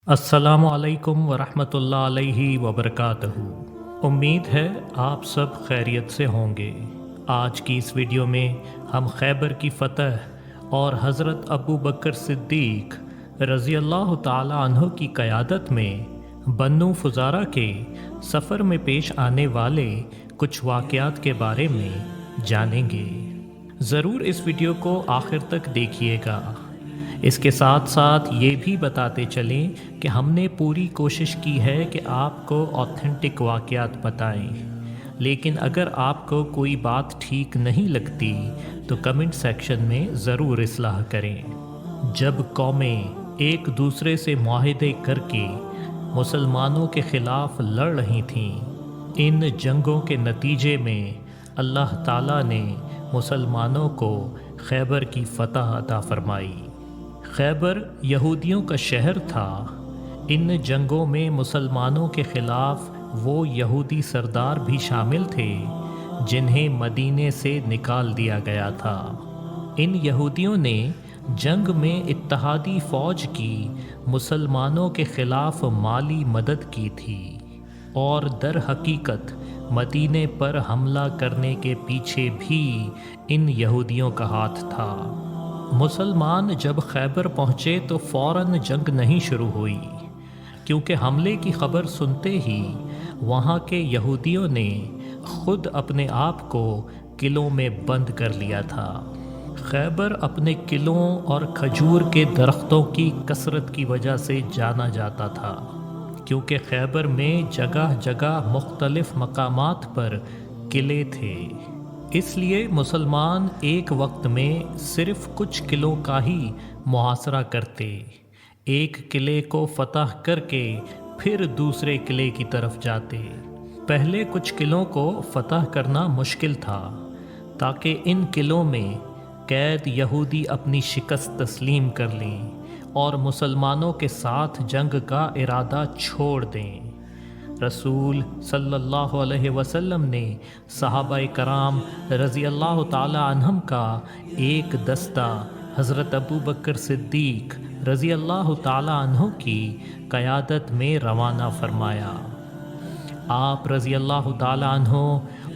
अस्सलामु अलैकुम वरहमतुल्लाह अलैहि वबरकातहू। उम्मीद है आप सब खैरियत से होंगे। आज की इस वीडियो में हम खैबर की फ़तह और हज़रत अबू बकर सिद्दीक़ रज़ी अल्लाह ताला अन्हु की क़यादत में बन्नू फ़ुज़ारा के सफ़र में पेश आने वाले कुछ वाक़यात के बारे में जानेंगे। ज़रूर इस वीडियो को आखिर तक देखिएगा। इसके साथ साथ ये भी बताते चलें कि हमने पूरी कोशिश की है कि आपको ऑथेंटिक वाक़यात बताएं, लेकिन अगर आपको कोई बात ठीक नहीं लगती तो कमेंट सेक्शन में ज़रूर इस्लाह करें। जब कौमें एक दूसरे से मुआहदे करके मुसलमानों के ख़िलाफ़ लड़ रही थीं, इन जंगों के नतीजे में अल्लाह ताला ने मुसलमानों को खैबर की फ़तह अता फ़रमाई। खैबर यहूदियों का शहर था। इन जंगों में मुसलमानों के ख़िलाफ़ वो यहूदी सरदार भी शामिल थे जिन्हें मदीने से निकाल दिया गया था। इन यहूदियों ने जंग में इत्तहादी फ़ौज की मुसलमानों के ख़िलाफ़ माली मदद की थी और दर हकीकत मदीने पर हमला करने के पीछे भी इन यहूदियों का हाथ था। मुसलमान जब खैबर पहुँचे तो फ़ौरन जंग नहीं शुरू हुई, क्योंकि हमले की खबर सुनते ही वहाँ के यहूदियों ने ख़ुद अपने आप को किलों में बंद कर लिया था। खैबर अपने किलों और खजूर के दरख्तों की कसरत की वजह से जाना जाता था, क्योंकि खैबर में जगह जगह मुख्तलिफ़ मकामात पर किले थे। इसलिए मुसलमान एक वक्त में सिर्फ़ कुछ किलों का ही मुहासरा करते। एक किले को फ़तह करके फिर दूसरे किले की तरफ जाते। पहले कुछ किलों को फ़तह करना मुश्किल था, ताकि इन किलों में कैद यहूदी अपनी शिकस्त तस्लीम कर लें और मुसलमानों के साथ जंग का इरादा छोड़ दें। रसूल सल्लल्लाहु अलैहि वसल्लम ने सहाबाए कराम रज़ी अल्लाह ताला अन्हुम का एक दस्ता हज़रत अबू बकर सिद्दीक़ रज़ी अल्लाह ताला अन्हु की क़यादत में रवाना फरमाया। आप रज़ी अल्लाह ताला अन्हु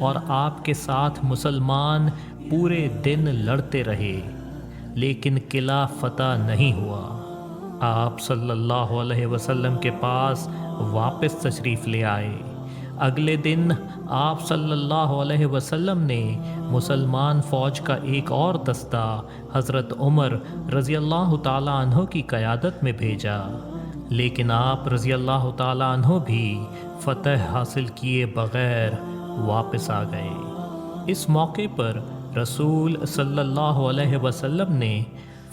और आपके साथ मुसलमान पूरे दिन लड़ते रहे, लेकिन किला फ़तह नहीं हुआ। आप सल्लल्लाहु अलैहि वसल्लम के पास वापस तशरीफ़ ले आए। अगले दिन आप सल्लल्लाहु अलैहि वसल्लम ने मुसलमान फ़ौज का एक और दस्ता हज़रत उमर रज़ी अल्लाह ताला अन्हु की क़यादत में भेजा, लेकिन आप रज़ी अल्लाह ताला अन्हु भी फ़तह हासिल किए बग़ैर वापस आ गए। इस मौके पर रसूल सल्लल्लाहु अलैहि वसल्लम ने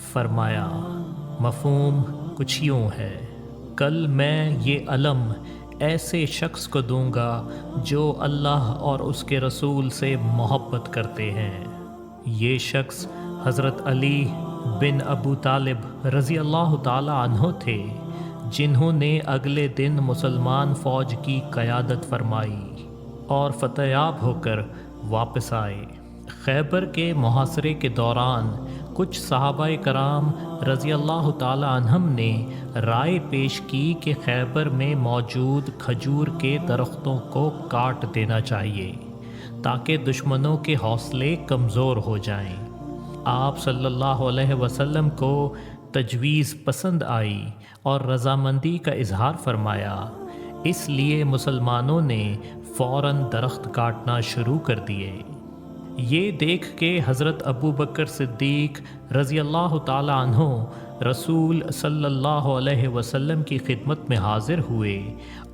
फ़रमाया, मफ़हूम कुछ यूँ है, कल मैं ये अलम ऐसे शख्स को दूंगा जो अल्लाह और उसके रसूल से मोहब्बत करते हैं। ये शख्स हज़रत अली बिन अबू तालिब रज़ी अल्लाह ताला अन्हु थे, जिन्होंने अगले दिन मुसलमान फ़ौज की क़यादत फरमाई और फ़तयाब होकर वापस आए। खैबर के मुहासरे के दौरान कुछ सहाबाए कराम रज़ी अल्लाह ताला अन्हुम ने राय पेश की कि खैबर में मौजूद खजूर के दरख्तों को काट देना चाहिए, ताकि दुश्मनों के हौसले कमज़ोर हो जाएं। आप सल्लल्लाहु अलैहि वसल्लम को तजवीज़ पसंद आई और रज़ामंदी का इजहार फरमाया। इसलिए मुसलमानों ने फ़ौरन दरख्त काटना शुरू कर दिए। ये देख के हज़रत अबू बकर सिद्दीक़ रज़ी अल्लाह ताला अन्हु रसूल सल्लल्लाहु अलैहि वसल्लम की खिदमत में हाज़िर हुए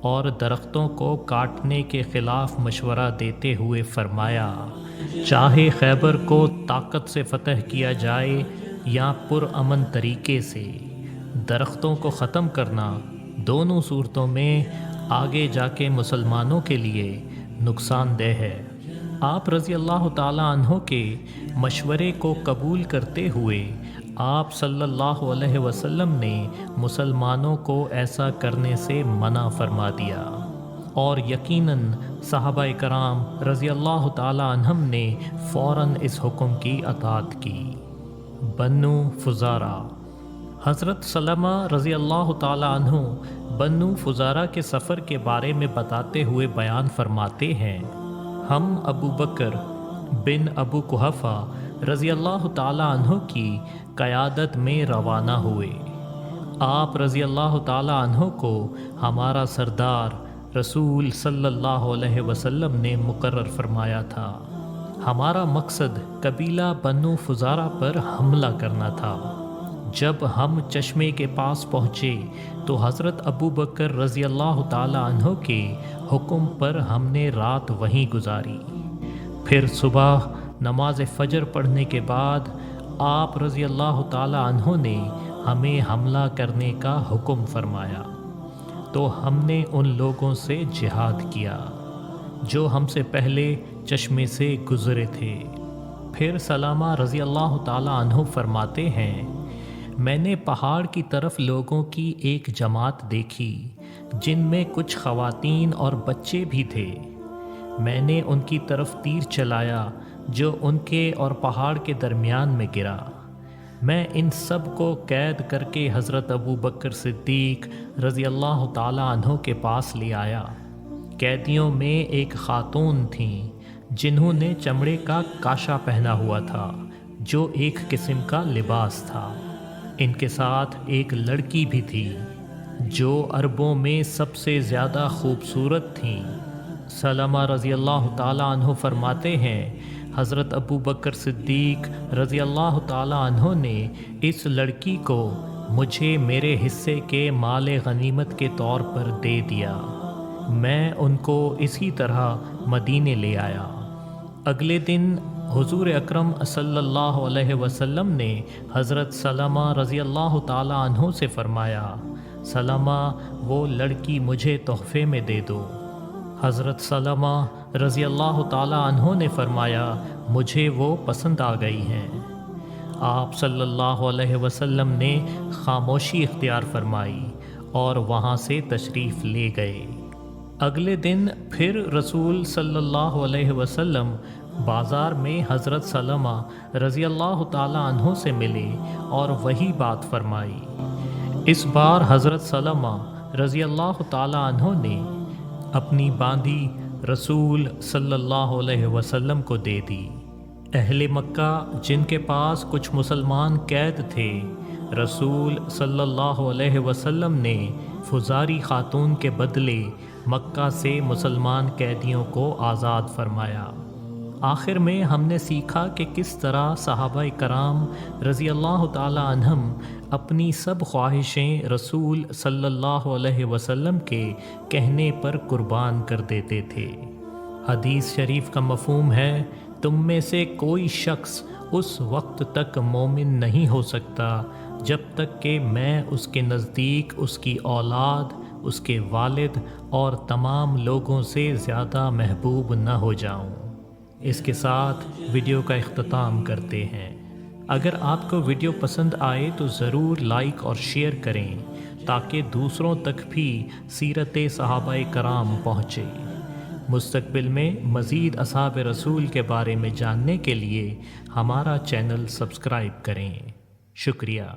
और दरख्तों को काटने के ख़िलाफ़ मशवरा देते हुए फ़रमाया, चाहे खैबर को ताकत से फ़तह किया जाए या पुरअमन तरीके से, दरख्तों को ख़त्म करना दोनों सूरतों में आगे जाके मुसलमानों के लिए नुकसानदेह है। आप रज़ी अल्लाह ताला अन्हु के मशवरे को कबूल करते हुए आप सल्लल्लाहु अलैहि वसल्लम ने मुसलमानों को ऐसा करने से मना फरमा दिया और यकीनन सहाबाए कराम रज़ी अल्लाह ताला अन्हुम ने फ़ौरन इस हुक्म की अताअत की। बन्नू फ़ुज़ारा हज़रत सलमा रज़ी अल्लाह ताला अन्हु बन्नू फुज़ारा के सफ़र के बारे में बताते हुए बयान फरमाते हैं, हम अबू बकर बिन अबू कुहफ़ा रज़ी अल्लाह ताला अन्हु की क़यादत में रवाना हुए। आप रज़ी अल्लाह ताला अन्हु को हमारा सरदार रसूल सल्लल्लाहु अलैहि वसल्लम ने मुकर्रर फरमाया था। हमारा मकसद कबीला बन्नू फुज़ारा पर हमला करना था। जब हम चश्मे के पास पहुँचे तो हज़रत अबू बकर रज़ी अल्लाह ताला अन्हु के हुक्म पर हमने रात वहीं गुजारी। फिर सुबह नमाज फ़जर पढ़ने के बाद आप रज़ी अल्लाह ताला अन्हु ने हमें हमला करने का हुक्म फरमाया, तो हमने उन लोगों से जिहाद किया जो हमसे पहले चश्मे से गुज़रे थे। फिर सलामा रज़ी अल्लाह ताला अन्हु फरमाते हैं, मैंने पहाड़ की तरफ लोगों की एक जमात देखी जिनमें कुछ ख़वातीन और बच्चे भी थे। मैंने उनकी तरफ तीर चलाया जो उनके और पहाड़ के दरमियान में गिरा। मैं इन सब को कैद करके हज़रत अबू बकर सिद्दीक़ रज़ी अल्लाह ताला अन्हु के पास ले आया। कैदियों में एक ख़ातून थीं जिन्होंने चमड़े का काशा पहना हुआ था जो एक किस्म का लिबास था। इनके साथ एक लड़की भी थी जो अरबों में सबसे ज़्यादा खूबसूरत थी। सलमा रज़ी अल्लाह ताला अन्हु फरमाते हैं, हज़रत अबू बकर सिद्दीक़ रज़ी अल्लाह ताला अन्हु ने इस लड़की को मुझे मेरे हिस्से के माल गनीमत के तौर पर दे दिया। मैं उनको इसी तरह मदीने ले आया। अगले दिन हुज़ूर अकरम सल्लल्लाहु अलैहि वसल्लम ने हज़रत सलमा रज़ी अल्लाह ताला अन्हु से फ़रमाया, सलमा वो लड़की मुझे तोहफ़े में दे दो। हज़रत सलमा रज़ी अल्लाह ताला अन्हु ने फ़रमाया, मुझे वो पसंद आ गई हैं। आप सल्लल्लाहु अलैहि वसल्लम ने खामोशी इख्तियार फरमाई और वहाँ से तशरीफ़ ले गए। अगले दिन फिर रसूल सल्लल्लाहु अलैहि वसल्लम बाज़ार में हज़रत सलमा रज़ी अल्लाह ताला अन्हु से मिले और वही बात फरमाई। इस बार हज़रत सलमा रज़ी अल्लाह ताला अन्हु ने अपनी बांदी रसूल सल्लल्लाहु अलैहि वसल्लम को दे दी। अहले मक्का जिनके पास कुछ मुसलमान कैद थे, रसूल सल्लल्लाहु अलैहि वसल्लम ने फुजारी खातून के बदले मक्का से मुसलमान कैदियों को आज़ाद फरमाया। आखिर में हमने सीखा कि किस तरह सहाबा कराम रज़ी अल्लाह ताला अन्हम अपनी सब ख्वाहिशें रसूल सल्लल्लाहु अलैहि वसल्लम के कहने पर कुर्बान कर देते थे। हदीस शरीफ का मफ़हूम है, तुम में से कोई शख्स उस वक्त तक मोमिन नहीं हो सकता जब तक कि मैं उसके नज़दीक उसकी औलाद, उसके वालिद और तमाम लोगों से ज़्यादा महबूब न हो जाऊं। इसके साथ वीडियो का इख्तिताम करते हैं। अगर आपको वीडियो पसंद आए तो ज़रूर लाइक और शेयर करें ताकि दूसरों तक भी सीरत सहाबाए कराम पहुँचे। मुस्तक़बिल में मज़ीद असहाब रसूल के बारे में जानने के लिए हमारा चैनल सब्सक्राइब करें। शुक्रिया।